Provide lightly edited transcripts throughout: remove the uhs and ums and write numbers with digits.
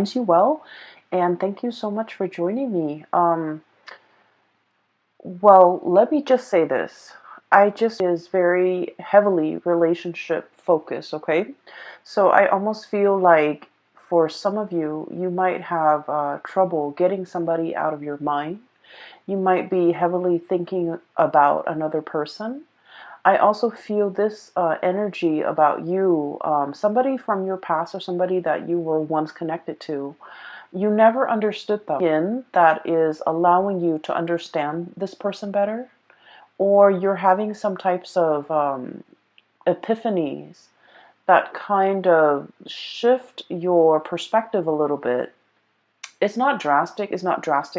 You well, and thank you so much for joining me. Well, let me just say this. I just is very heavily relationship focused, okay? So I almost feel like for some of you, you might have trouble getting somebody out of your mind. You might be heavily thinking about another person. I also feel this energy about you, somebody from your past or somebody that you were once connected to. You never understood them. In that is allowing you to understand this person better, or you're having some types of epiphanies that kind of shift your perspective a little bit. It's not drastic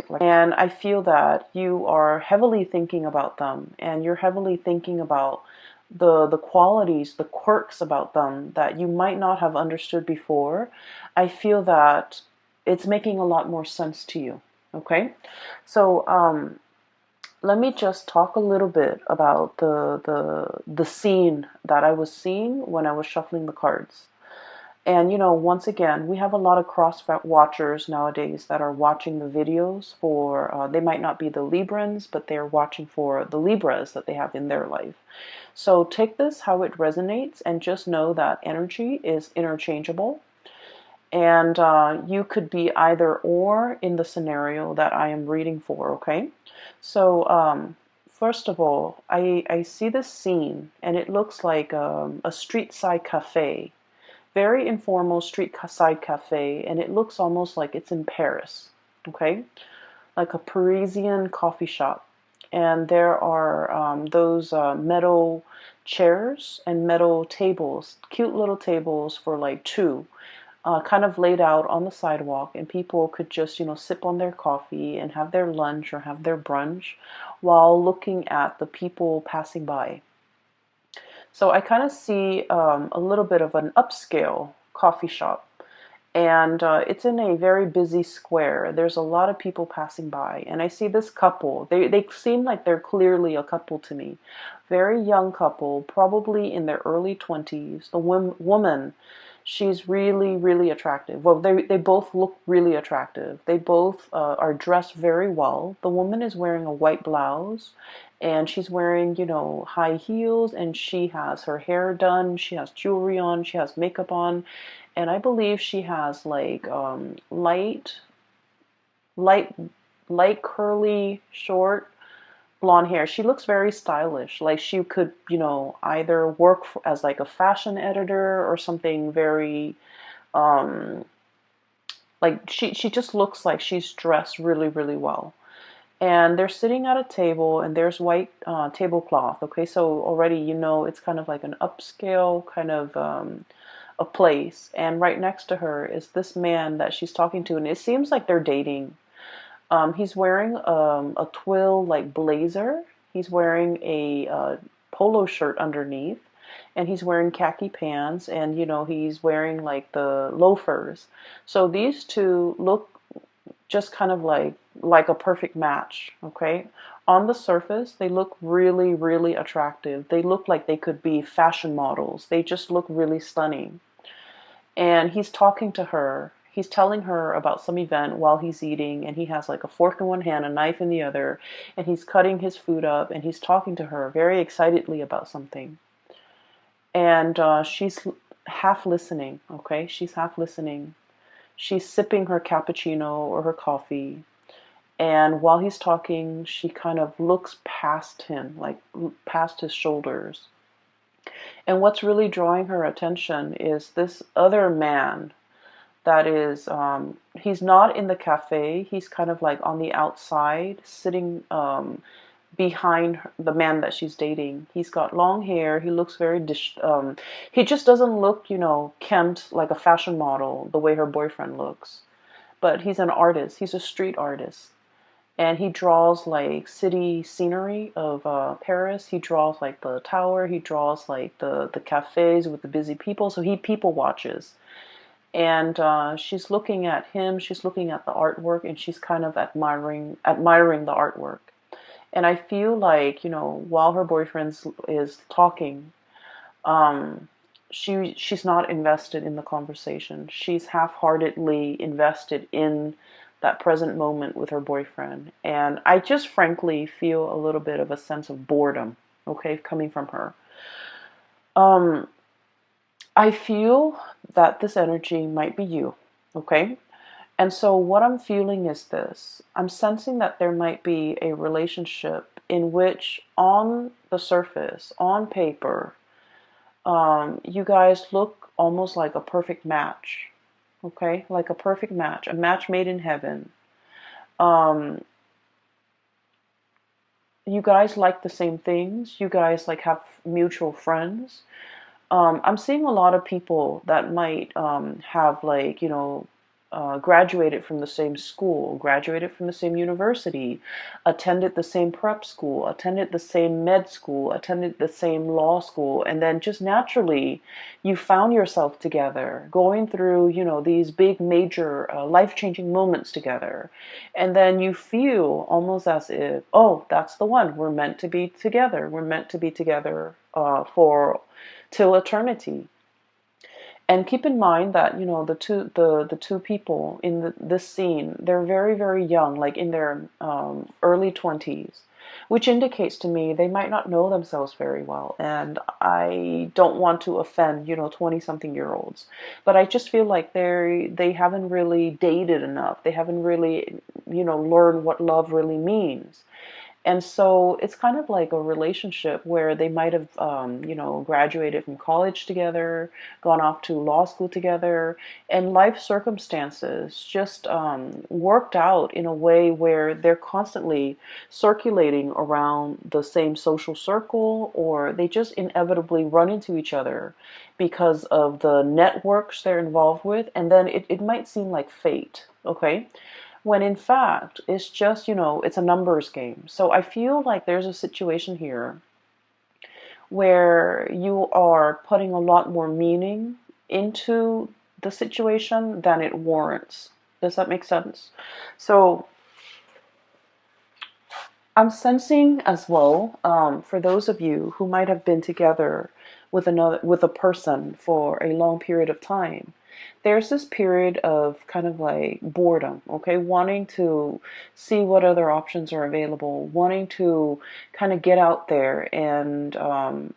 like, and I feel that you are heavily thinking about them, and you're heavily thinking about the qualities, the quirks about them that you might not have understood before. I feel that it's making a lot more sense to you. Okay, so let me just talk a little bit about the scene that I was seeing when I was shuffling the cards. And once again, we have a lot of cross watchers nowadays that are watching the videos for, they might not be the Librans, but they're watching for the Libras that they have in their life. So take this how it resonates, and just know that energy is interchangeable. And you could be either or in the scenario that I am reading for, okay? So, first of all, I see this scene, and it looks like a street side cafe, very informal street side cafe, and it looks almost like it's in Paris, okay? Like a Parisian coffee shop. And there are those metal chairs and metal tables, cute little tables for like two, kind of laid out on the sidewalk, and people could just, sip on their coffee and have their lunch or have their brunch while looking at the people passing by. So I kind of see a little bit of an upscale coffee shop, and it's in a very busy square. There's a lot of people passing by, and I see this couple. They seem like they're clearly a couple to me. Very young couple, probably in their early 20s. The woman, she's really, really attractive. Well, they both look really attractive. They both are dressed very well. The woman is wearing a white blouse, and she's wearing, high heels, and she has her hair done. She has jewelry on. She has makeup on, and I believe she has like light, light curly, short blonde hair. She looks very stylish. Like she could, either work as like a fashion editor or something very, um, like she just looks like she's dressed really, really well. And they're sitting at a table, and there's white tablecloth. Okay, so already it's kind of like an upscale kind of a place. And right next to her is this man that she's talking to, and it seems like they're dating. He's wearing a twill like blazer. He's wearing a polo shirt underneath, and he's wearing khaki pants, and he's wearing like the loafers. So these two look just kind of like a perfect match, okay? On the surface, they look really, really attractive. They look like they could be fashion models. They just look really stunning. And he's talking to her. He's telling her about some event while he's eating, and he has like a fork in one hand, a knife in the other, and he's cutting his food up, and he's talking to her very excitedly about something. And she's half listening, okay? She's half listening. She's sipping her cappuccino or her coffee. And while he's talking, she kind of looks past him, like past his shoulders. And what's really drawing her attention is this other man that is, he's not in the cafe. He's kind of like on the outside, sitting behind the man that she's dating. He's got long hair. He looks very, he just doesn't look, kempt like a fashion model the way her boyfriend looks. But he's an artist. He's a street artist. And he draws like city scenery of Paris. He draws like the tower. He draws like the cafes with the busy people. So he people watches. And she's looking at him. She's looking at the artwork, and she's kind of admiring the artwork. And I feel like while her boyfriend is talking, um, she's not invested in the conversation. She's half-heartedly invested in that present moment with her boyfriend. And I just frankly feel a little bit of a sense of boredom, okay, coming from her. Um, I feel that this energy might be you, okay? And so what I'm feeling is this. I'm sensing that there might be a relationship in which on the surface, on paper, you guys look almost like a perfect match, okay? Like a perfect match, a match made in heaven. Um, you guys like the same things. You guys like have mutual friends. I'm seeing a lot of people that might have like, graduated from the same school, graduated from the same university, attended the same prep school, attended the same med school, attended the same law school, and then just naturally you found yourself together, going through, these big major life-changing moments together. And then you feel almost as if, oh, that's the one. We're meant to be together. We're meant to be together for till eternity. And keep in mind that the two people in this scene, they're very, very young, like in their early 20s, which indicates to me they might not know themselves very well. And I don't want to offend 20 something year olds, but I just feel like they haven't really dated enough. They haven't really learned what love really means. And so it's kind of like a relationship where they might have, graduated from college together, gone off to law school together, and life circumstances just worked out in a way where they're constantly circulating around the same social circle, or they just inevitably run into each other because of the networks they're involved with. And then it might seem like fate, okay? When in fact it's just it's a numbers game. So I feel like there's a situation here where you are putting a lot more meaning into the situation than it warrants. Does that make sense? So I'm sensing as well, for those of you who might have been together with a person for a long period of time, there's this period of kind of like boredom, okay? Wanting to see what other options are available, wanting to kind of get out there and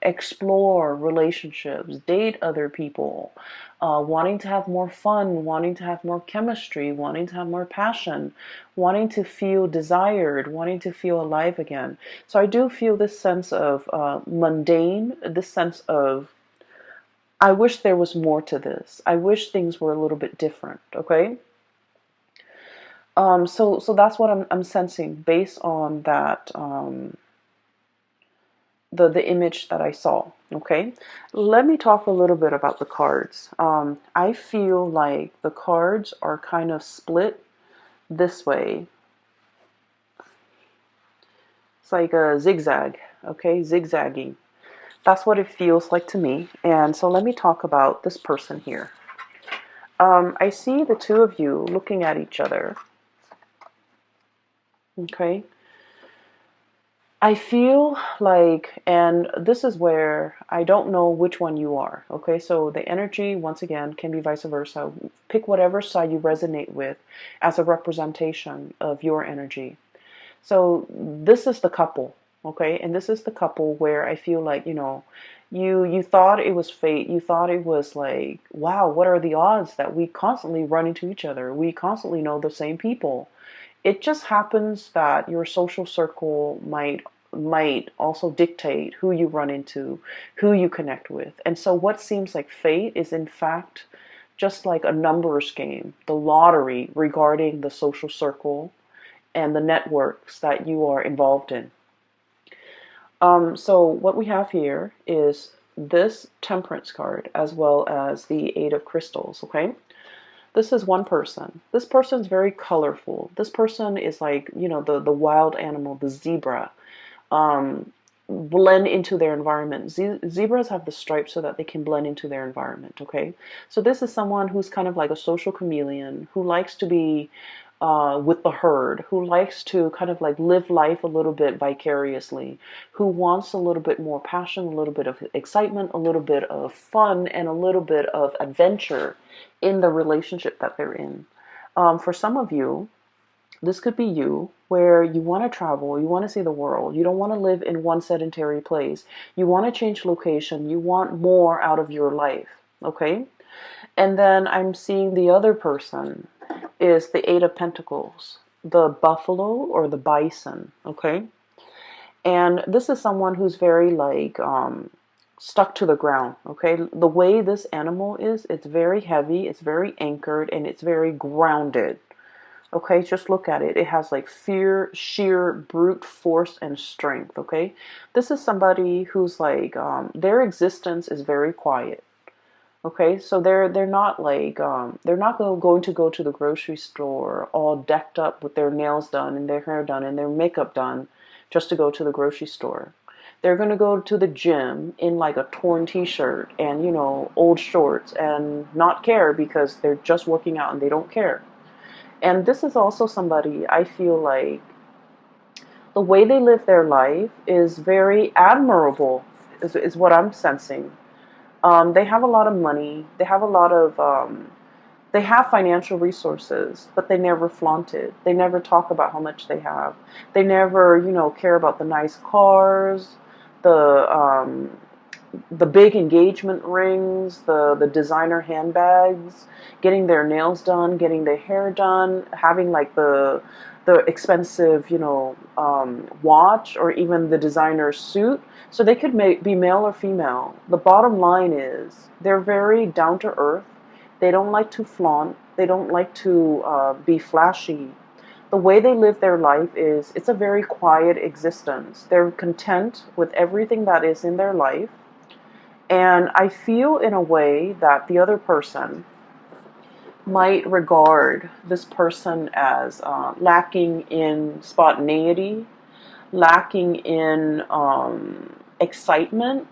explore relationships, date other people, wanting to have more fun, wanting to have more chemistry, wanting to have more passion, wanting to feel desired, wanting to feel alive again. So I do feel this sense of mundane, this sense of I wish there was more to this. I wish things were a little bit different. Okay. So that's what I'm sensing based on that the image that I saw. Okay. Let me talk a little bit about the cards. I feel like the cards are kind of split this way. It's like a zigzag. Okay, zigzagging. That's what it feels like to me. And so let me talk about this person here. I see the two of you looking at each other. Okay. I feel like, and this is where I don't know which one you are. Okay. So the energy, once again, can be vice versa. Pick whatever side you resonate with as a representation of your energy. So this is the couple. Okay. And this is the couple where I feel like, you thought it was fate. You thought it was like, wow, what are the odds that we constantly run into each other? We constantly know the same people. It just happens that your social circle might also dictate who you run into, who you connect with. And so what seems like fate is in fact just like a numbers game, the lottery regarding the social circle and the networks that you are involved in. So what we have here is this Temperance card as well as the Eight of Crystals, okay? This is one person. This person is very colorful. This person is like, the wild animal, the zebra, blend into their environment. Zebras have the stripes so that they can blend into their environment, okay? So this is someone who's kind of like a social chameleon, who likes to be with the herd, who likes to kind of like live life a little bit vicariously, who wants a little bit more passion, a little bit of excitement, a little bit of fun, and a little bit of adventure in the relationship that they're in. For some of you, this could be you, where you want to travel, you want to see the world, you don't want to live in one sedentary place, you want to change location, you want more out of your life, okay? And then I'm seeing the other person is the Eight of Pentacles, the buffalo or the bison, okay? And this is someone who's very like stuck to the ground, okay? The way this animal is, it's very heavy, it's very anchored, and it's very grounded. Okay, just look at it. It has like fear, sheer brute force and strength. Okay, this is somebody who's like their existence is very quiet. Okay, so they're not like they're not going to go to the grocery store all decked up with their nails done and their hair done and their makeup done just to go to the grocery store. They're going to go to the gym in like a torn t-shirt and, you know, old shorts and not care because they're just working out and they don't care. And this is also somebody I feel like the way they live their life is very admirable, is what I'm sensing. They have a lot of money. They have a lot of, they have financial resources, but they never flaunt it. They never talk about how much they have. They never, you know, care about the nice cars, the the big engagement rings, the designer handbags, getting their nails done, getting their hair done, having like the expensive, you know, watch or even the designer suit. So they could be male or female. The bottom line is they're very down to earth. They don't like to flaunt. They don't like to be flashy. The way they live their life is it's a very quiet existence. They're content with everything that is in their life. And I feel in a way that the other person might regard this person as lacking in spontaneity, lacking in excitement.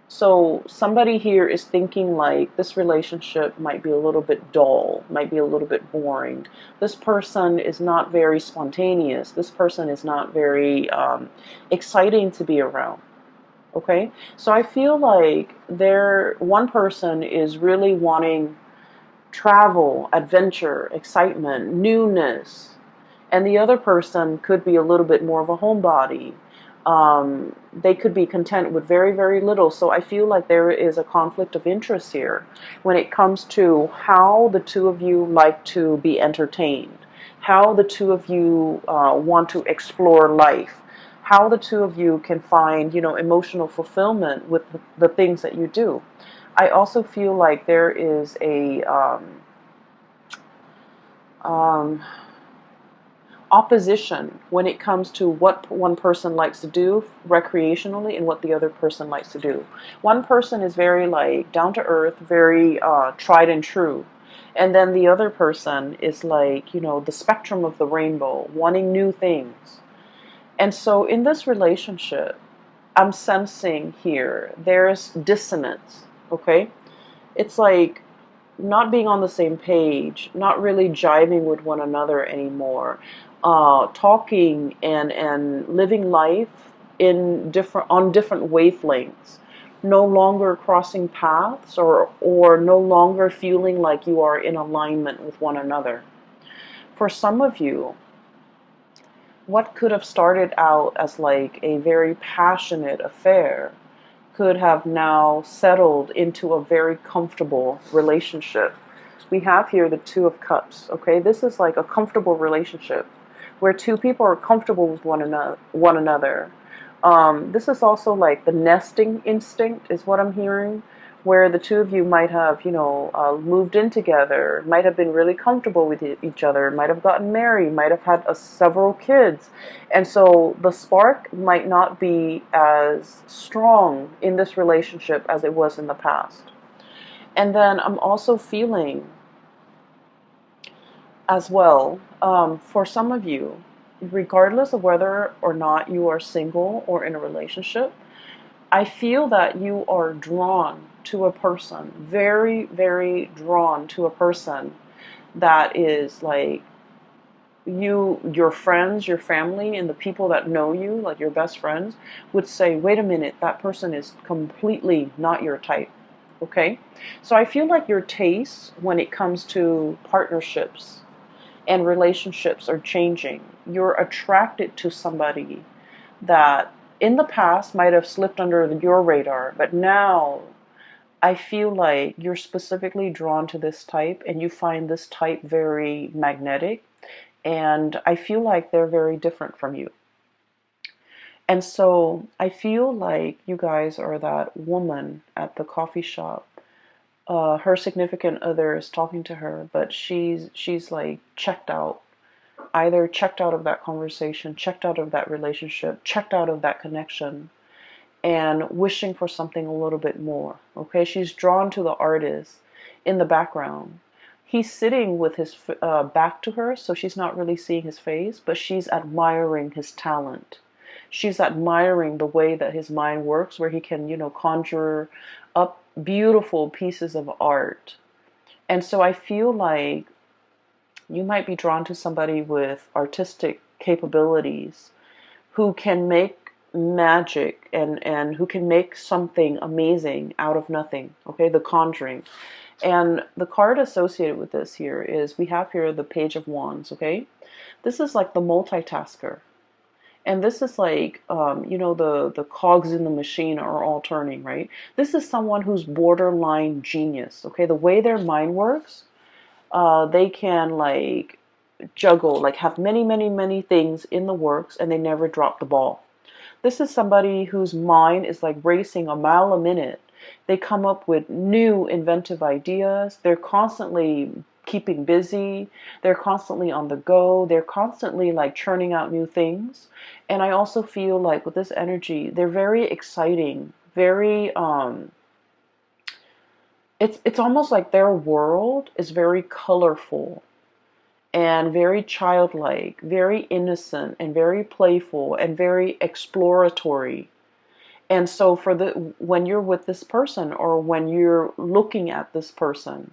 So somebody here is thinking like this relationship might be a little bit dull, might be a little bit boring. This person is not very spontaneous. This person is not very exciting to be around. Okay, so I feel like one person is really wanting travel, adventure, excitement, newness, and the other person could be a little bit more of a homebody. They could be content with very, very little. So I feel like there is a conflict of interest here when it comes to how the two of you like to be entertained, how the two of you want to explore life, how the two of you can find, you know, emotional fulfillment with the things that you do. I also feel like there is a um, opposition when it comes to what one person likes to do recreationally and what the other person likes to do. One person is very like down to earth, very tried and true. And then the other person is like, you know, the spectrum of the rainbow, wanting new things. And so in this relationship, I'm sensing here, there's dissonance, okay? It's like not being on the same page, not really jiving with one another anymore, talking and living life in on different wavelengths, no longer crossing paths or no longer feeling like you are in alignment with one another. For some of you, what could have started out as like a very passionate affair could have now settled into a very comfortable relationship. We have here the Two of Cups, okay? This is like a comfortable relationship where two people are comfortable with one another. This is also like the nesting instinct is what I'm hearing, where the two of you might have, you know, moved in together, might have been really comfortable with each other, might have gotten married, might have had several kids. And so the spark might not be as strong in this relationship as it was in the past. And then I'm also feeling as well, for some of you, regardless of whether or not you are single or in a relationship, I feel that you are drawn to a person, very, very drawn to a person that is like your friends, your family, and the people that know you, like your best friends, would say, wait a minute, that person is completely not your type. Okay? So I feel like your tastes when it comes to partnerships and relationships are changing. You're attracted to somebody that in the past might have slipped under your radar, but now I feel like you're specifically drawn to this type and you find this type very magnetic, and I feel like they're very different from you. And so I feel like you guys are that woman at the coffee shop. Her significant other is talking to her, but she's like checked out, either checked out of that conversation, checked out of that relationship, checked out of that connection, and wishing for something a little bit more. Okay, she's drawn to the artist in the background. He's sitting with his back to her, so she's not really seeing his face, but she's admiring his talent. She's admiring the way that his mind works, where he can, conjure up beautiful pieces of art. And so I feel like you might be drawn to somebody with artistic capabilities who can make magic and who can make something amazing out of nothing. Okay, the conjuring. And the card associated with this here is, we have here the Page of Wands. Okay, this is like the multitasker. And this is like, the cogs in the machine are all turning, right? This is someone who's borderline genius. Okay, the way their mind works, they can like juggle, like have many, many, many things in the works, and they never drop the ball. This is somebody whose mind is like racing a mile a minute. They come up with new inventive ideas. They're constantly keeping busy. They're constantly on the go. They're constantly like churning out new things. And I also feel like with this energy, they're very exciting, very it's almost like their world is very colorful and very childlike, very innocent and very playful and very exploratory. And so when you're with this person, or when you're looking at this person,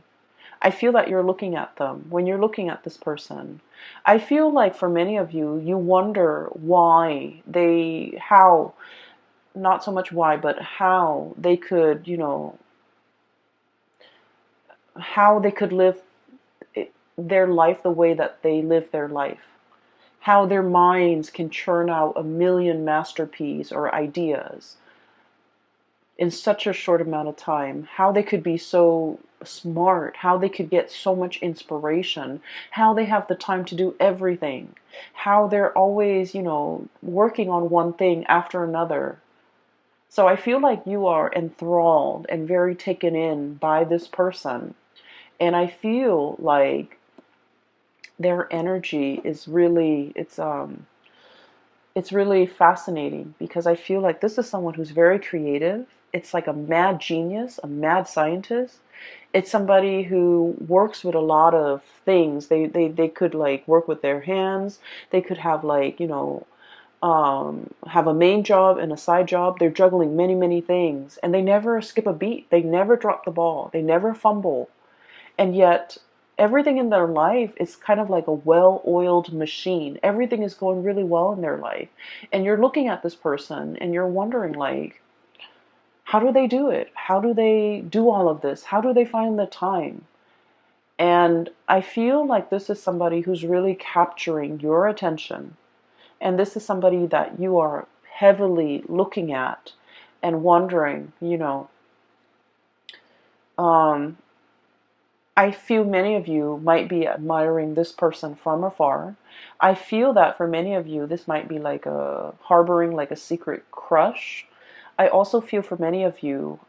I feel that you're looking at them. When you're looking at this person, I feel like for many of you, you wonder how, not so much why, but how they could, how they could live their life the way that they live their life. How their minds can churn out a million masterpieces or ideas in such a short amount of time, how they could be so smart, how they could get so much inspiration, how they have the time to do everything, how they're always, working on one thing after another. So I feel like you are enthralled and very taken in by this person. And I feel like their energy is really, it's really fascinating, because I feel like this is someone who's very creative. It's like a mad genius, a mad scientist. It's somebody who works with a lot of things. They could like work with their hands. They could have like, have a main job and a side job. They're juggling many, many things, and they never skip a beat. They never drop the ball. They never fumble. And yet everything in their life is kind of like a well-oiled machine. Everything is going really well in their life. And you're looking at this person and you're wondering, like, how do they do it? How do they do all of this? How do they find the time? And I feel like this is somebody who's really capturing your attention. And this is somebody that you are heavily looking at and wondering, um, I feel many of you might be admiring this person from afar. I feel that for many of you, this might be like harboring like a secret crush. I also feel for many of you,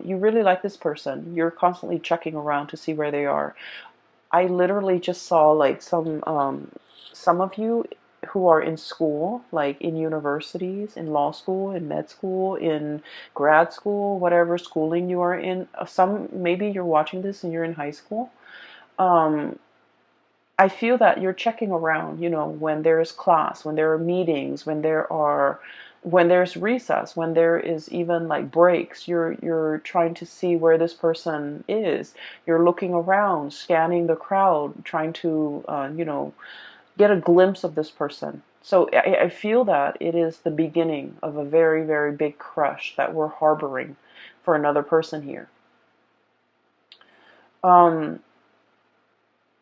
you really like this person. You're constantly checking around to see where they are. I literally just saw like some of you who are in school, like in universities, in law school, in med school, in grad school, whatever schooling you are in. Some, maybe you're watching this and you're in high school. Um, I feel that you're checking around, when there's class, when there are meetings, when there's recess, when there is even like breaks, you're trying to see where this person is. You're looking around, scanning the crowd, trying to, get a glimpse of this person. So I feel that it is the beginning of a very, very big crush that we're harboring for another person here. Um,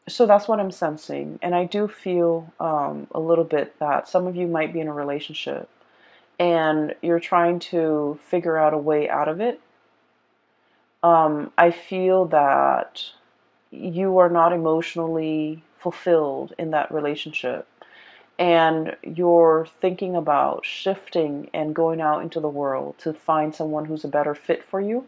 so that's what I'm sensing. And I do feel a little bit that some of you might be in a relationship and you're trying to figure out a way out of it. I feel that you are not emotionally fulfilled in that relationship, and you're thinking about shifting and going out into the world to find someone who's a better fit for you.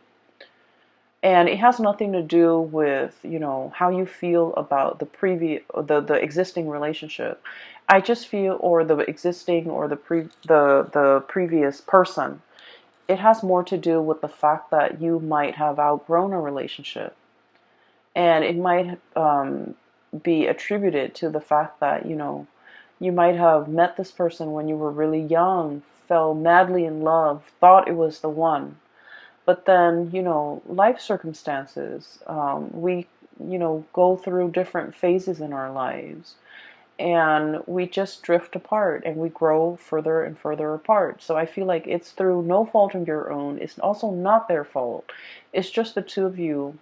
And it has nothing to do with, how you feel about the existing relationship. I just feel, or the existing, or the previous person. It has more to do with the fact that you might have outgrown a relationship, and it might be attributed to the fact that you might have met this person when you were really young, fell madly in love, thought it was the one, but then life circumstances, we go through different phases in our lives, and we just drift apart and we grow further and further apart. So I feel like it's through no fault of your own. It's also not their fault. It's just the two of you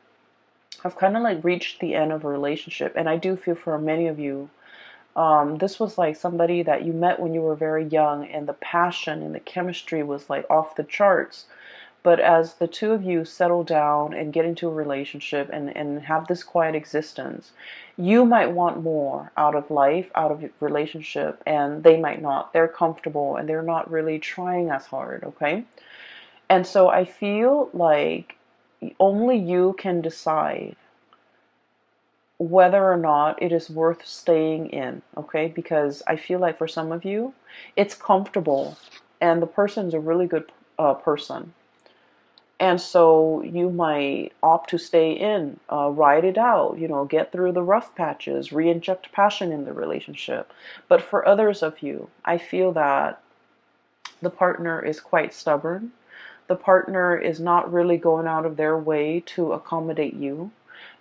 have kind of like reached the end of a relationship. And I do feel for many of you, this was like somebody that you met when you were very young, and the passion and the chemistry was like off the charts. But as the two of you settle down and get into a relationship and have this quiet existence, you might want more out of life, out of your relationship, and they might not. They're comfortable and they're not really trying as hard, okay? And so I feel like only you can decide whether or not it is worth staying in, okay? Because I feel like for some of you, it's comfortable and the person's a really good person. And so you might opt to stay in, ride it out, get through the rough patches, re-inject passion in the relationship. But for others of you, I feel that the partner is quite stubborn. The partner is not really going out of their way to accommodate you.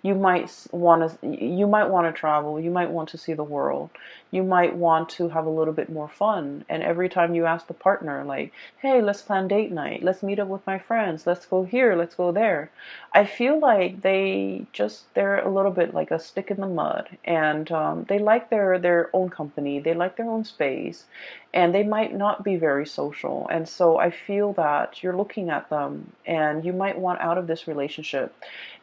You might want to travel, you might want to see the world, you might want to have a little bit more fun, and every time you ask the partner, like, hey, let's plan date night, let's meet up with my friends, let's go here, let's go there, I feel like they're a little bit like a stick in the mud, and they like their own company, they like their own space, and they might not be very social. And so I feel that you're looking at them and you might want out of this relationship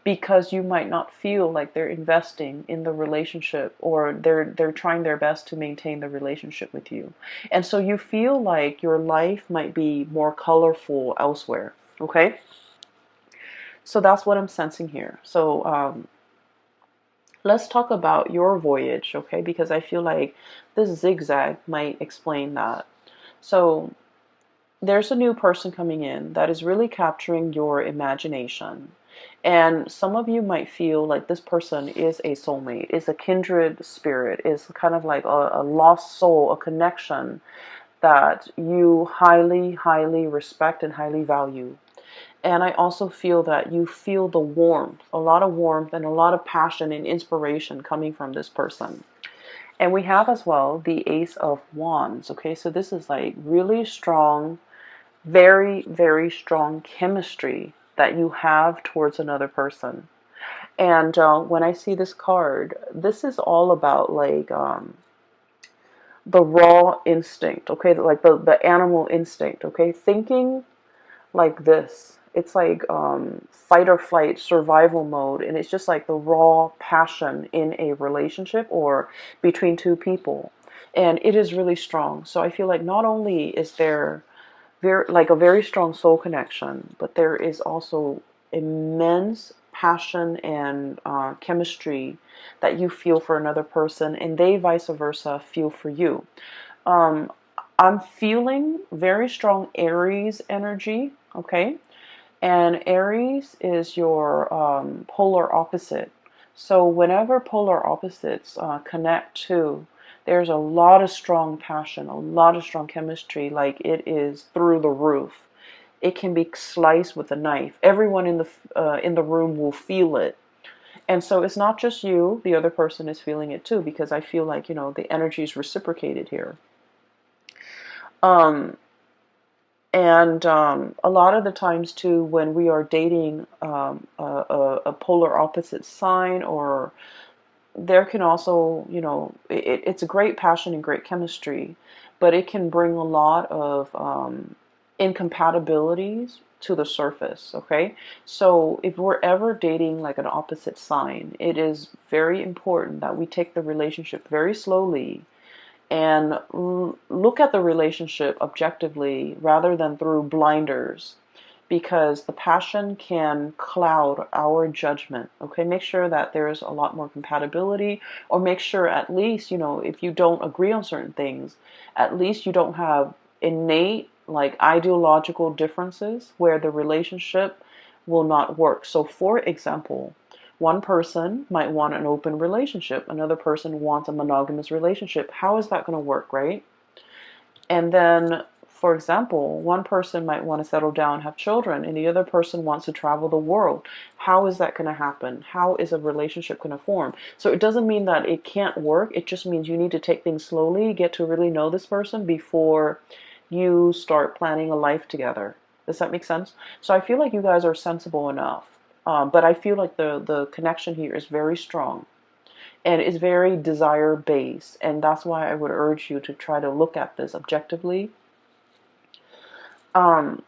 because you might not feel like they're investing in the relationship, or they're trying their best to maintain the relationship with you. And so you feel like your life might be more colorful elsewhere, okay? So that's what I'm sensing here. So let's talk about your voyage, okay? Because I feel like this zigzag might explain that. So there's a new person coming in that is really capturing your imagination. And some of you might feel like this person is a soulmate, is a kindred spirit, is kind of like a lost soul, a connection that you highly, highly respect and highly value. And I also feel that you feel the warmth, a lot of warmth and a lot of passion and inspiration coming from this person. And we have as well the Ace of Wands. Okay, so this is like really strong, very, very strong chemistry that you have towards another person. And when I see this card, this is all about like the raw instinct, okay, like the animal instinct, okay, thinking like this. It's like fight or flight survival mode, and it's just like the raw passion in a relationship or between two people, and it is really strong. So I feel like not only is there a very strong soul connection, but there is also immense passion and chemistry that you feel for another person, and they vice versa feel for you. Um, I'm feeling very strong Aries energy, okay? And Aries is your polar opposite. So whenever polar opposites connect to, there's a lot of strong passion, a lot of strong chemistry, like it is through the roof. It can be sliced with a knife. Everyone in the room will feel it. And so it's not just you, the other person is feeling it too, because I feel like, the energy is reciprocated here. Um, and a lot of the times too, when we are dating a polar opposite sign, or there can also, it's a great passion and great chemistry, but it can bring a lot of incompatibilities to the surface, okay? So if we're ever dating like an opposite sign, it is very important that we take the relationship very slowly and look at the relationship objectively rather than through blinders, because the passion can cloud our judgment. Okay, make sure that there's a lot more compatibility, or make sure at least, if you don't agree on certain things, at least you don't have innate, like, ideological differences where the relationship will not work. So, for example, one person might want an open relationship, another person wants a monogamous relationship. How is that going to work, right? And then, for example, one person might want to settle down, have children, and the other person wants to travel the world. How is that going to happen? How is a relationship going to form? So it doesn't mean that it can't work. It just means you need to take things slowly, get to really know this person before you start planning a life together. Does that make sense? So I feel like you guys are sensible enough. But I feel like the connection here is very strong and is very desire based, and that's why I would urge you to try to look at this objectively, um,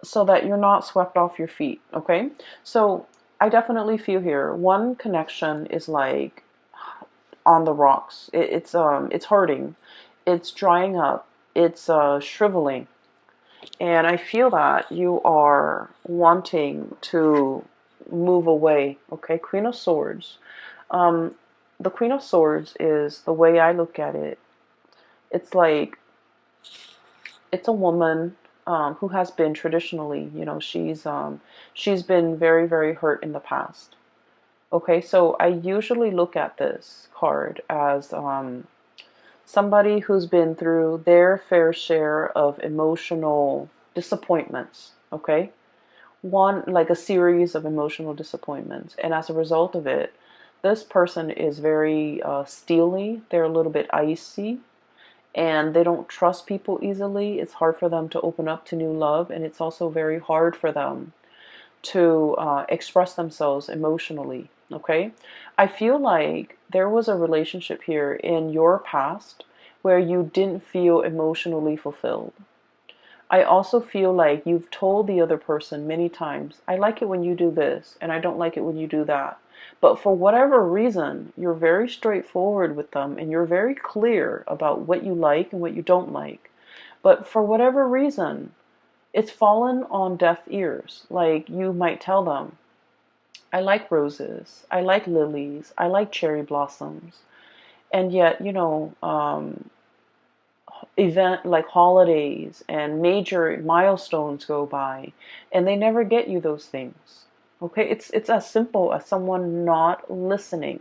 so that you're not swept off your feet. Okay, so I definitely feel here one connection is like on the rocks. It's hurting, it's drying up, it's shriveling, and I feel that you are wanting to move away. Okay, Queen of Swords. Um, the Queen of Swords is, the way I look at it, it's like it's a woman who has been traditionally, she's been very, very hurt in the past. Okay, so I usually look at this card as somebody who's been through their fair share of emotional disappointments. Okay, one, like a series of emotional disappointments, and as a result of it, this person is very steely. They're a little bit icy, and they don't trust people easily. It's hard for them to open up to new love, and it's also very hard for them to express themselves emotionally. Okay, I feel like there was a relationship here in your past where you didn't feel emotionally fulfilled. I also feel like you've told the other person many times, I like it when you do this, and I don't like it when you do that. But for whatever reason, you're very straightforward with them, and you're very clear about what you like and what you don't like. But for whatever reason, it's fallen on deaf ears. Like, you might tell them, I like roses, I like lilies, I like cherry blossoms. And yet, event like holidays and major milestones go by, and they never get you those things. Okay, it's as simple as someone not listening.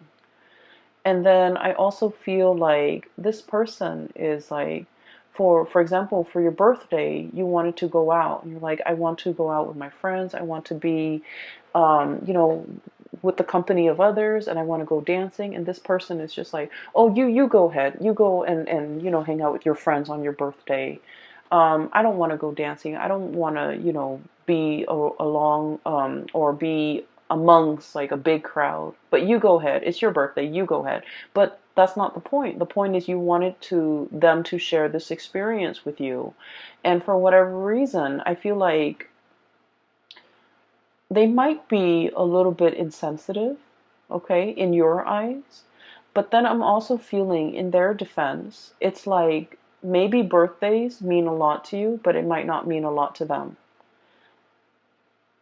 And then I also feel like this person is like, for example, for your birthday, you wanted to go out, and you're like, I want to go out with my friends, I want to be with the company of others, and I want to go dancing. And this person is just like, oh, you go ahead, you go and hang out with your friends on your birthday. I don't want to go dancing, I don't want to be along or be amongst like a big crowd, but you go ahead, it's your birthday, you go ahead. But that's not the point. The point is you wanted them to share this experience with you, and for whatever reason, I feel like they might be a little bit insensitive, okay, in your eyes. But then I'm also feeling, in their defense, it's like maybe birthdays mean a lot to you, but it might not mean a lot to them.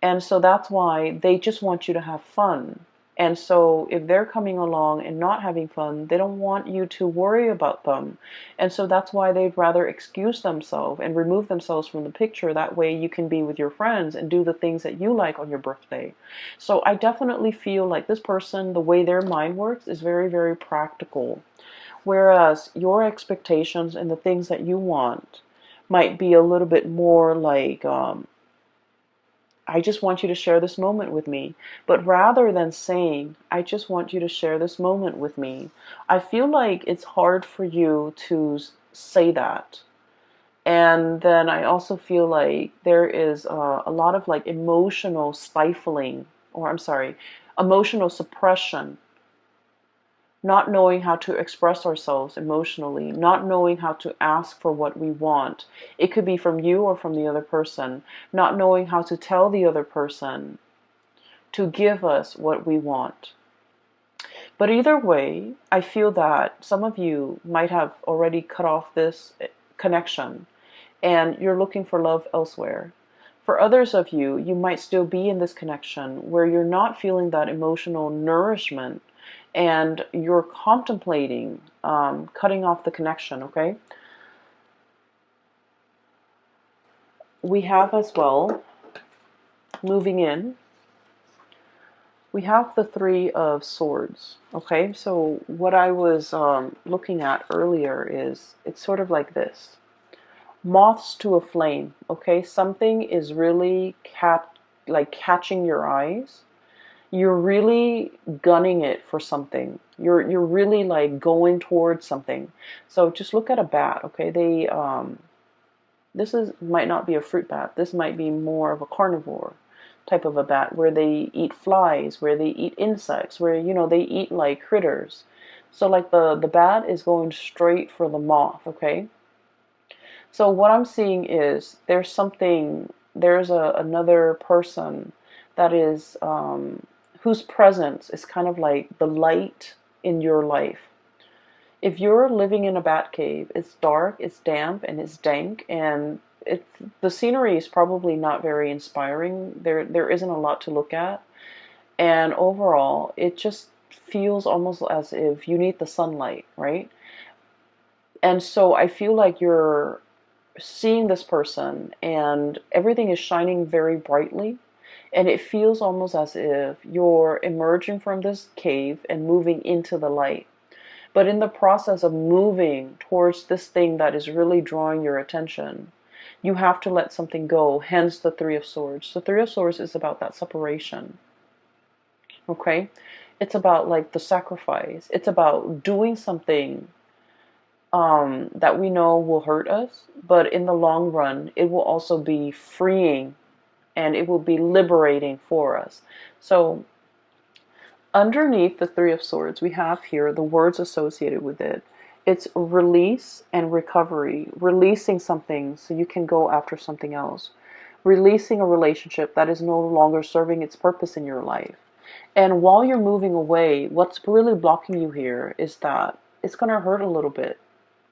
And so that's why they just want you to have fun. And so if they're coming along and not having fun, they don't want you to worry about them. And so that's why they'd rather excuse themselves and remove themselves from the picture. That way you can be with your friends and do the things that you like on your birthday. So I definitely feel like this person, the way their mind works, is very, very practical. Whereas your expectations and the things that you want might be a little bit more like, I just want you to share this moment with me. But rather than saying, I just want you to share this moment with me, I feel like it's hard for you to say that. And then I also feel like there is a lot of like emotional stifling, or I'm sorry, emotional suppression, not knowing how to express ourselves emotionally, not knowing how to ask for what we want. It could be from you or from the other person, not knowing how to tell the other person to give us what we want. But either way, I feel that some of you might have already cut off this connection and you're looking for love elsewhere. For others of you, you might still be in this connection where you're not feeling that emotional nourishment and you're contemplating cutting off the connection, okay? We have as well, moving in, we have the Three of Swords, okay? So what I was looking at earlier is, it's sort of like this. Moths to a flame, okay? Something is really catching your eyes. You're really gunning it for something. You're really like going towards something. So just look at a bat, okay? This is might not be a fruit bat. This might be more of a carnivore type of a bat where they eat flies, where they eat insects, where they eat like critters. So like the bat is going straight for the moth, okay? So what I'm seeing is there's another person that is whose presence is kind of like the light in your life. If you're living in a bat cave, it's dark, it's damp, and it's dank, and the scenery is probably not very inspiring. There isn't a lot to look at, and overall, it just feels almost as if you need the sunlight, right? And so I feel like you're seeing this person and everything is shining very brightly, and it feels almost as if you're emerging from this cave and moving into the light. But in the process of moving towards this thing that is really drawing your attention, you have to let something go, hence the Three of Swords. The Three of Swords is about that separation, okay? It's about like the sacrifice. It's about doing something that we know will hurt us, but in the long run, it will also be freeing and it will be liberating for us. So underneath the Three of Swords, we have here the words associated with it. It's release and recovery, releasing something so you can go after something else, releasing a relationship that is no longer serving its purpose in your life. And while you're moving away, what's really blocking you here is that it's going to hurt a little bit.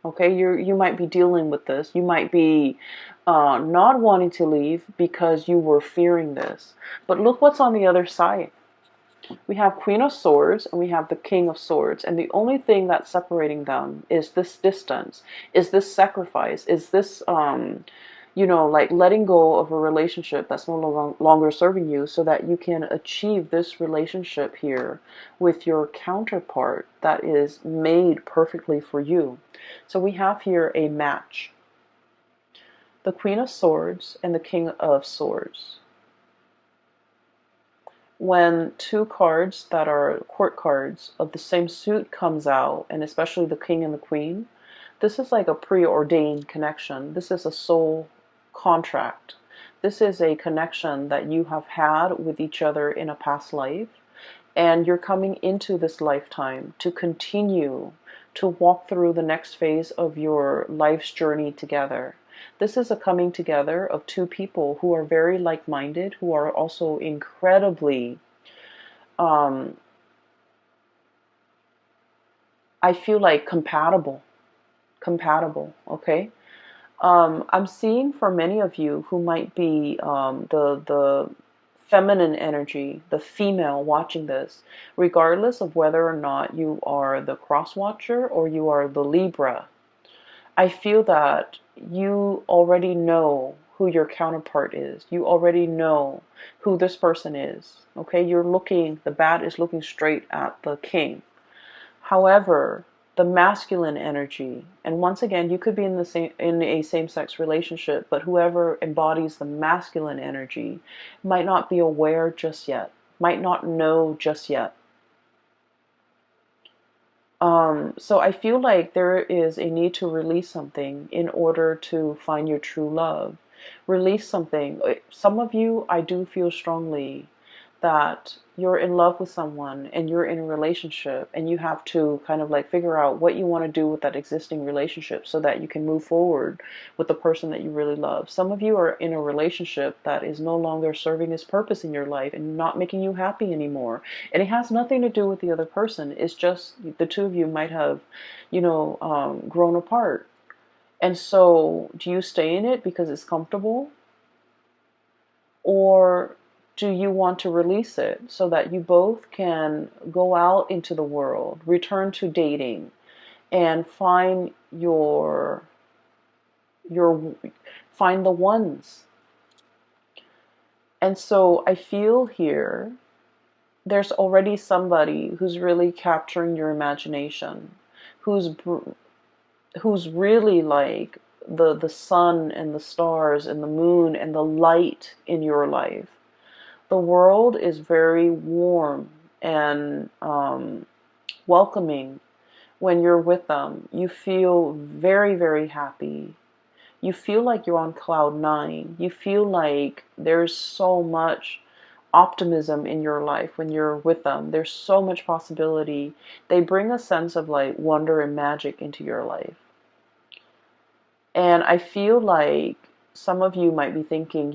Okay, you might be dealing with this. You might be not wanting to leave because you were fearing this. But look what's on the other side. We have Queen of Swords and we have the King of Swords. And the only thing that's separating them is this distance, is this sacrifice, is this, like letting go of a relationship that's no longer serving you so that you can achieve this relationship here with your counterpart that is made perfectly for you. So we have here a match. The Queen of Swords and the King of Swords. When two cards that are court cards of the same suit comes out, and especially the King and the Queen, this is like a preordained connection. This is a soul contract. This is a connection that you have had with each other in a past life, and you're coming into this lifetime to continue to walk through the next phase of your life's journey together. This is a coming together of two people who are very like-minded, who are also incredibly, I feel like compatible, okay? I'm seeing for many of you who might be the feminine energy, the female watching this, regardless of whether or not you are the cross watcher or you are the Libra, I feel that you already know who your counterpart is. You already know who this person is. Okay, the bat is looking straight at the king. However, the masculine energy. And once again, you could be in a same-sex relationship, but whoever embodies the masculine energy might not be aware just yet, might not know just yet. So I feel like there is a need to release something in order to find your true love. Release something. Some of you, I do feel strongly that you're in love with someone and you're in a relationship, and you have to kind of like figure out what you want to do with that existing relationship so that you can move forward with the person that you really love. Some of you are in a relationship that is no longer serving its purpose in your life and not making you happy anymore. And it has nothing to do with the other person. It's just the two of you might have, grown apart. And so, do you stay in it because it's comfortable? Or do you want to release it so that you both can go out into the world, return to dating, and find your find the ones? And so I feel here there's already somebody who's really capturing your imagination, who's really like the sun and the stars and the moon and the light in your life. The world is very warm and welcoming when you're with them. You feel very, very happy. You feel like you're on cloud nine. You feel like there's so much optimism in your life when you're with them. There's so much possibility. They bring a sense of like wonder and magic into your life. And I feel like some of you might be thinking,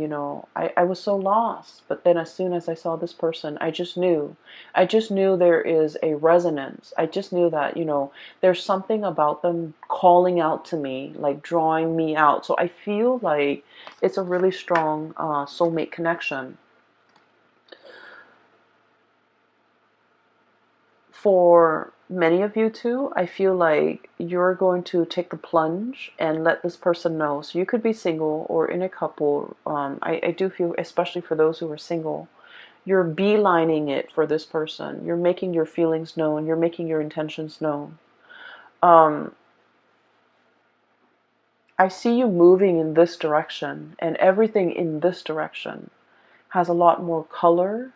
I was so lost. But then as soon as I saw this person, I just knew. I just knew there is a resonance. I just knew that, there's something about them calling out to me, like drawing me out. So I feel like it's a really strong soulmate connection. For many of you too, I feel like you're going to take the plunge and let this person know. So you could be single or in a couple. I do feel, especially for those who are single, you're beelining it for this person. You're making your feelings known. You're making your intentions known. I see you moving in this direction, and everything in this direction has a lot more color,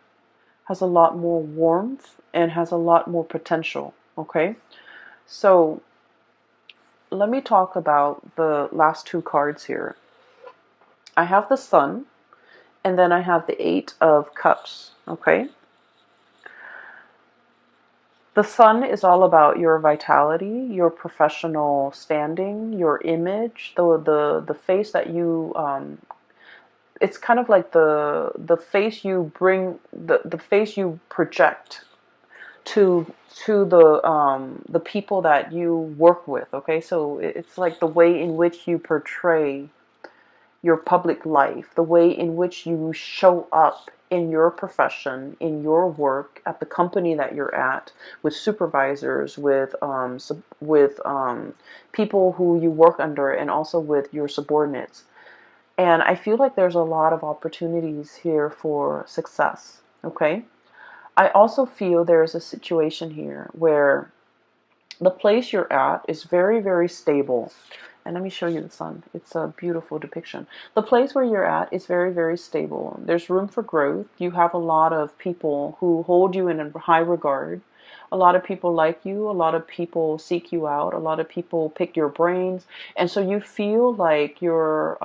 has a lot more warmth, and has a lot more potential. Okay, so let me talk about the last two cards here. I have the Sun, and then I have the Eight of Cups. Okay, the Sun is all about your vitality, your professional standing, your image, the face that you it's kind of like the face you bring, the face you project to the people that you work with. Okay, so it's like the way in which you portray your public life, the way in which you show up in your profession, in your work, at the company that you're at, with supervisors, with people who you work under, and also with your subordinates. And I feel like there's a lot of opportunities here for success. Okay, I also feel there's a situation here where the place you're at is very, very stable. And let me show you the Sun. It's a beautiful depiction. The place where you're at is very, very stable. There's room for growth. You have a lot of people who hold you in high regard. A lot of people like you. A lot of people seek you out. A lot of people pick your brains. And so you feel like you're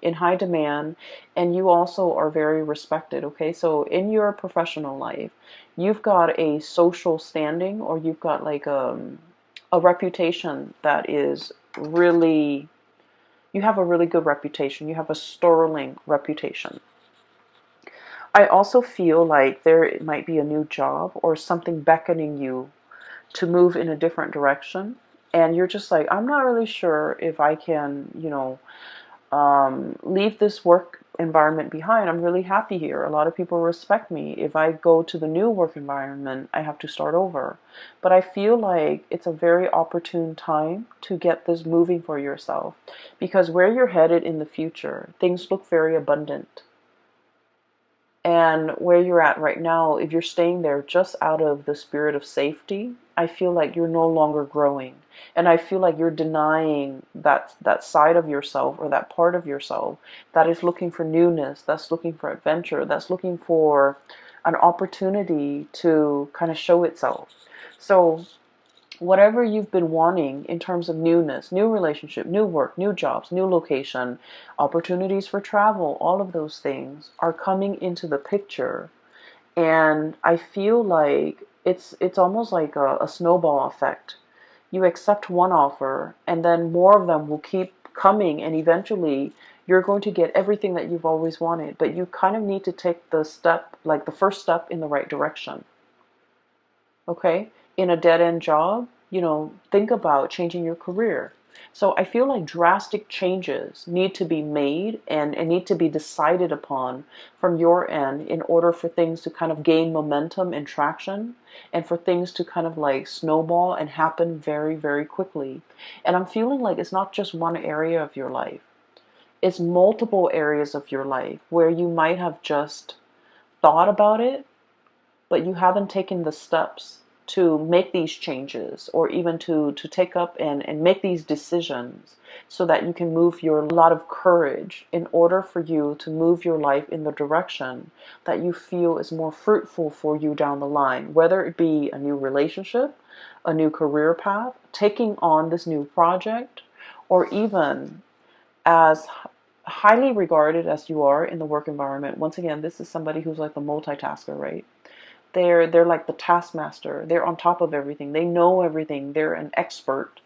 in high demand, and you also are very respected. Okay, so in your professional life, you've got a social standing, or you've got like a reputation that is really, you have a really good reputation. You have a sterling reputation. I also feel like there might be a new job or something beckoning you to move in a different direction. And you're just like, I'm not really sure if I can, leave this work environment behind. I'm really happy here. A lot of people respect me. If I go to the new work environment, I have to start over. But I feel like it's a very opportune time to get this moving for yourself, because where you're headed in the future, things look very abundant. And where you're at right now, if you're staying there just out of the spirit of safety, I feel like you're no longer growing. And I feel like you're denying that side of yourself, or that part of yourself that is looking for newness, that's looking for adventure, that's looking for an opportunity to kind of show itself. So whatever you've been wanting in terms of newness, new relationship, new work, new jobs, new location, opportunities for travel, all of those things are coming into the picture. And I feel like it's almost like a snowball effect. You accept one offer, and then more of them will keep coming, and eventually you're going to get everything that you've always wanted. But you kind of need to take the step, like the first step in the right direction. Okay? In a dead end job, think about changing your career. So I feel like drastic changes need to be made, and need to be decided upon from your end in order for things to kind of gain momentum and traction, and for things to kind of like snowball and happen very, very quickly. And I'm feeling like it's not just one area of your life. It's multiple areas of your life where you might have just thought about it, but you haven't taken the steps to make these changes, or even to take up and make these decisions, so that you can move your lot of courage in order for you to move your life in the direction that you feel is more fruitful for you down the line, whether it be a new relationship, a new career path, taking on this new project, or even as highly regarded as you are in the work environment. Once again, this is somebody who's like the multitasker, right? They're like the taskmaster. They're on top of everything. They know everything. They're an expert.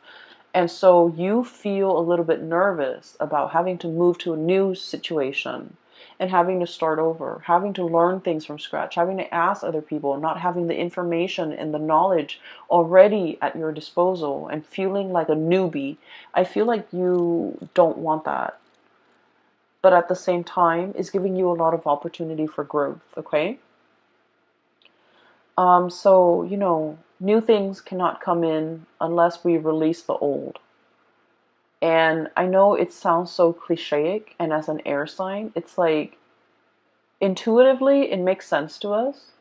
And so you feel a little bit nervous about having to move to a new situation, and having to start over, having to learn things from scratch, having to ask other people, not having the information and the knowledge already at your disposal, and feeling like a newbie. I feel like you don't want that. But at the same time, it's giving you a lot of opportunity for growth, okay? So, new things cannot come in unless we release the old. And I know it sounds so clichéic, and as an air sign, it's like intuitively it makes sense to us.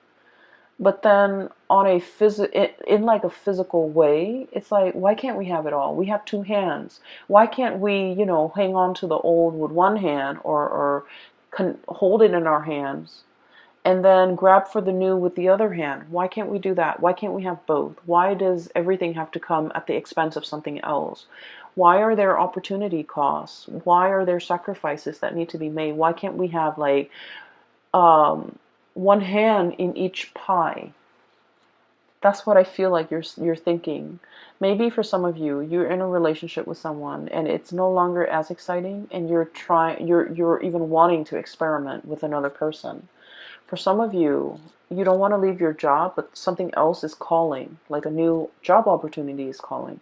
But then on in like a physical way, it's like, why can't we have it all? We have two hands. Why can't we, hang on to the old with one hand, or hold it in our hands, and then grab for the new with the other hand? Why can't we do that? Why can't we have both? Why does everything have to come at the expense of something else? Why are there opportunity costs? Why are there sacrifices that need to be made? Why can't we have like one hand in each pie? That's what I feel like you're thinking. Maybe for some of you, you're in a relationship with someone and it's no longer as exciting, and you're even wanting to experiment with another person. For some of you, you don't want to leave your job, but something else is calling, like a new job opportunity is calling.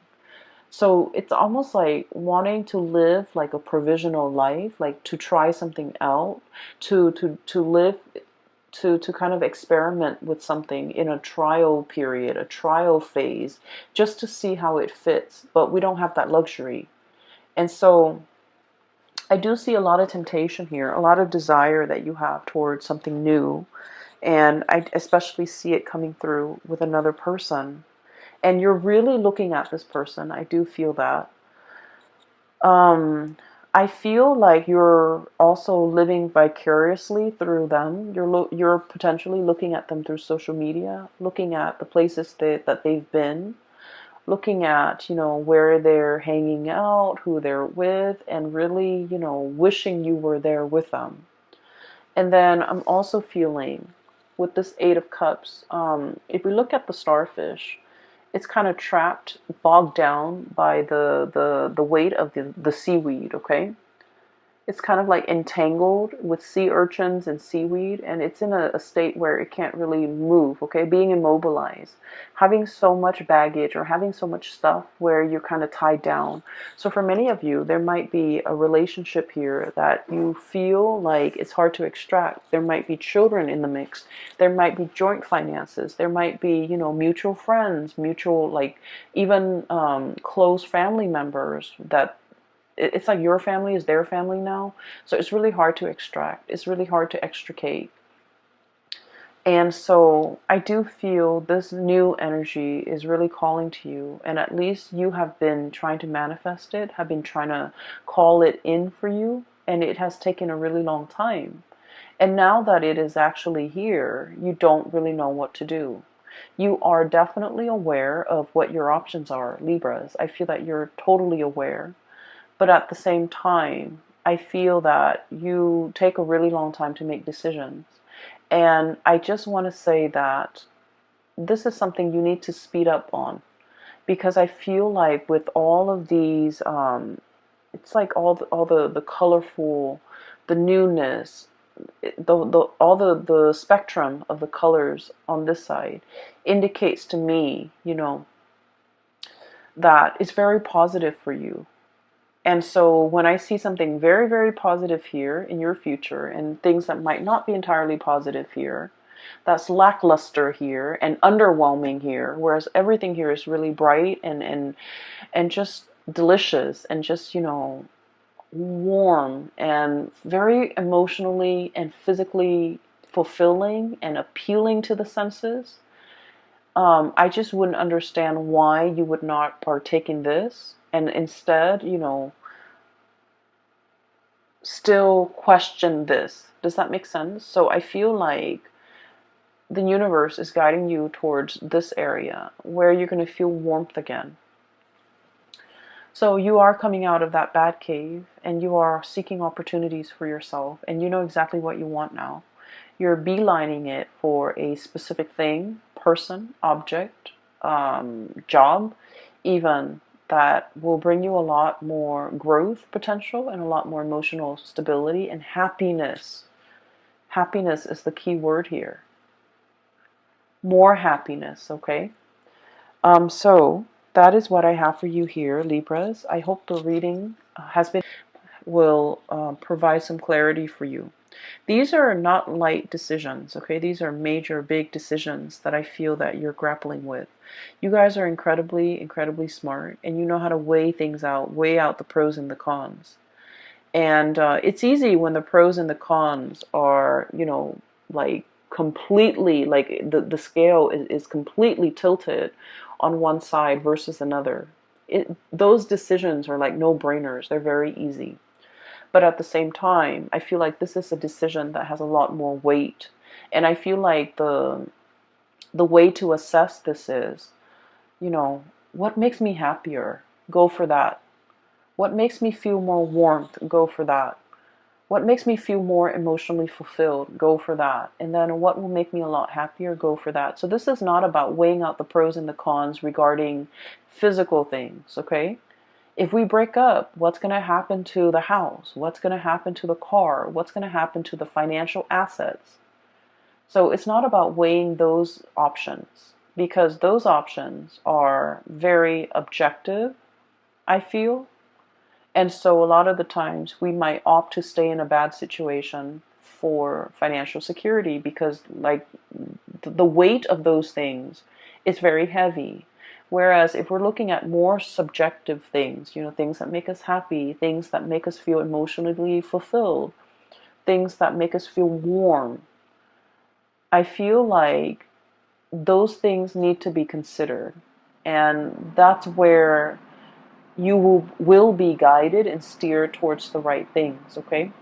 So it's almost like wanting to live like a provisional life, like to try something out, to live, to kind of experiment with something in a trial period, a trial phase, just to see how it fits. But we don't have that luxury. And so I do see a lot of temptation here, a lot of desire that you have towards something new. And I especially see it coming through with another person. And you're really looking at this person. I do feel that. I feel like you're also living vicariously through them. You're potentially looking at them through social media, looking at the places that they've been, looking at, where they're hanging out, who they're with, and really, wishing you were there with them. And then I'm also feeling with this Eight of Cups, if we look at the starfish, it's kind of trapped, bogged down by the weight of the seaweed, okay? It's kind of like entangled with sea urchins and seaweed, and it's in a state where it can't really move, okay? Being immobilized, having so much baggage, or having so much stuff where you're kind of tied down. So for many of you, there might be a relationship here that you feel like it's hard to extract. There might be children in the mix. There might be joint finances. There might be, mutual friends, mutual, like even close family members that it's like your family is their family now. So it's really hard to extract. It's really hard to extricate. And so I do feel this new energy is really calling to you, and at least you have been trying to manifest it, have been trying to call it in for you, and it has taken a really long time. And now that it is actually here, you don't really know what to do. You are definitely aware of what your options are, Libras. I feel that you're totally aware. But at the same time, I feel that you take a really long time to make decisions. And I just want to say that this is something you need to speed up on, because I feel like with all of these, it's like all the colorful, the newness, all the spectrum of the colors on this side indicates to me, that it's very positive for you. And so when I see something very, very positive here in your future and things that might not be entirely positive here, that's lackluster here and underwhelming here, whereas everything here is really bright and just delicious and just, warm and very emotionally and physically fulfilling and appealing to the senses. I just wouldn't understand why you would not partake in this and instead, still question this. Does that make sense? So I feel like the universe is guiding you towards this area where you're going to feel warmth again. So you are coming out of that bad cave and you are seeking opportunities for yourself, and you know exactly what you want now. You're beelining it for a specific thing, person, object, job, even, that will bring you a lot more growth potential and a lot more emotional stability and happiness. Happiness is the key word here. More happiness, okay? So that is what I have for you here, Libras. I hope the reading will provide some clarity for you. These are not light decisions, okay? These are major, big decisions that I feel that you're grappling with. You guys are incredibly, incredibly smart, and you know how to weigh things out, weigh out the pros and the cons. And it's easy when the pros and the cons are, like completely, like the scale is completely tilted on one side versus another. Those decisions are like no-brainers. They're very easy. But at the same time, I feel like this is a decision that has a lot more weight. And I feel like the way to assess this is, what makes me happier? Go for that. What makes me feel more warmth? Go for that. What makes me feel more emotionally fulfilled? Go for that. And then what will make me a lot happier? Go for that. So this is not about weighing out the pros and the cons regarding physical things, okay? If we break up, what's going to happen to the house? What's going to happen to the car? What's going to happen to the financial assets? So it's not about weighing those options, because those options are very objective, I feel. And so a lot of the times we might opt to stay in a bad situation for financial security because like the weight of those things is very heavy. Whereas if we're looking at more subjective things, things that make us happy, things that make us feel emotionally fulfilled, things that make us feel warm, I feel like those things need to be considered. And that's where you will be guided and steered towards the right things, okay?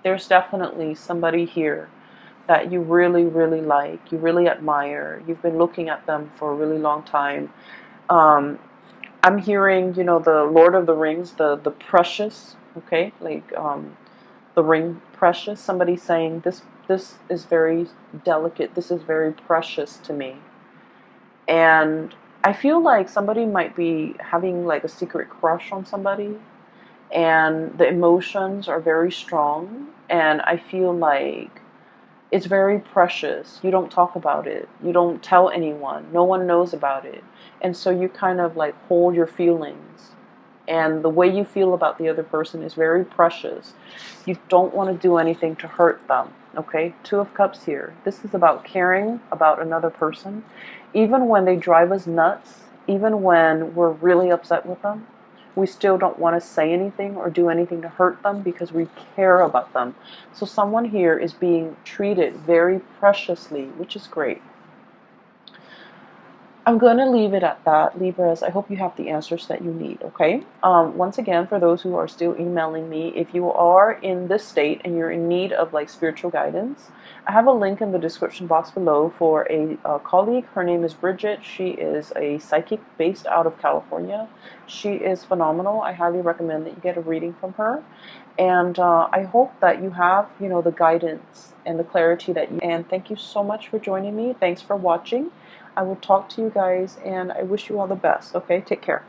There's definitely somebody here that you really, really like, you really admire. You've been looking at them for a really long time. I'm hearing, the Lord of the Rings, the precious, okay? Like the ring precious. Somebody saying this is very delicate. This is very precious to me. And I feel like somebody might be having like a secret crush on somebody, and the emotions are very strong, and I feel like it's very precious. You don't talk about it. You don't tell anyone. No one knows about it. And so you kind of like hold your feelings. And the way you feel about the other person is very precious. You don't want to do anything to hurt them. Okay? Two of Cups here. This is about caring about another person. Even when they drive us nuts, even when we're really upset with them, we still don't want to say anything or do anything to hurt them because we care about them. So someone here is being treated very preciously, which is great. I'm going to leave it at that, Libras. I hope you have the answers that you need, okay? Once again, for those who are still emailing me, if you are in this state and you're in need of like spiritual guidance, I have a link in the description box below for a colleague. Her name is Bridget. She is a psychic based out of California. She is phenomenal. I highly recommend that you get a reading from her. And I hope that you have, the guidance and the clarity that you. And thank you so much for joining me. Thanks for watching. I will talk to you guys, and I wish you all the best. Okay, take care.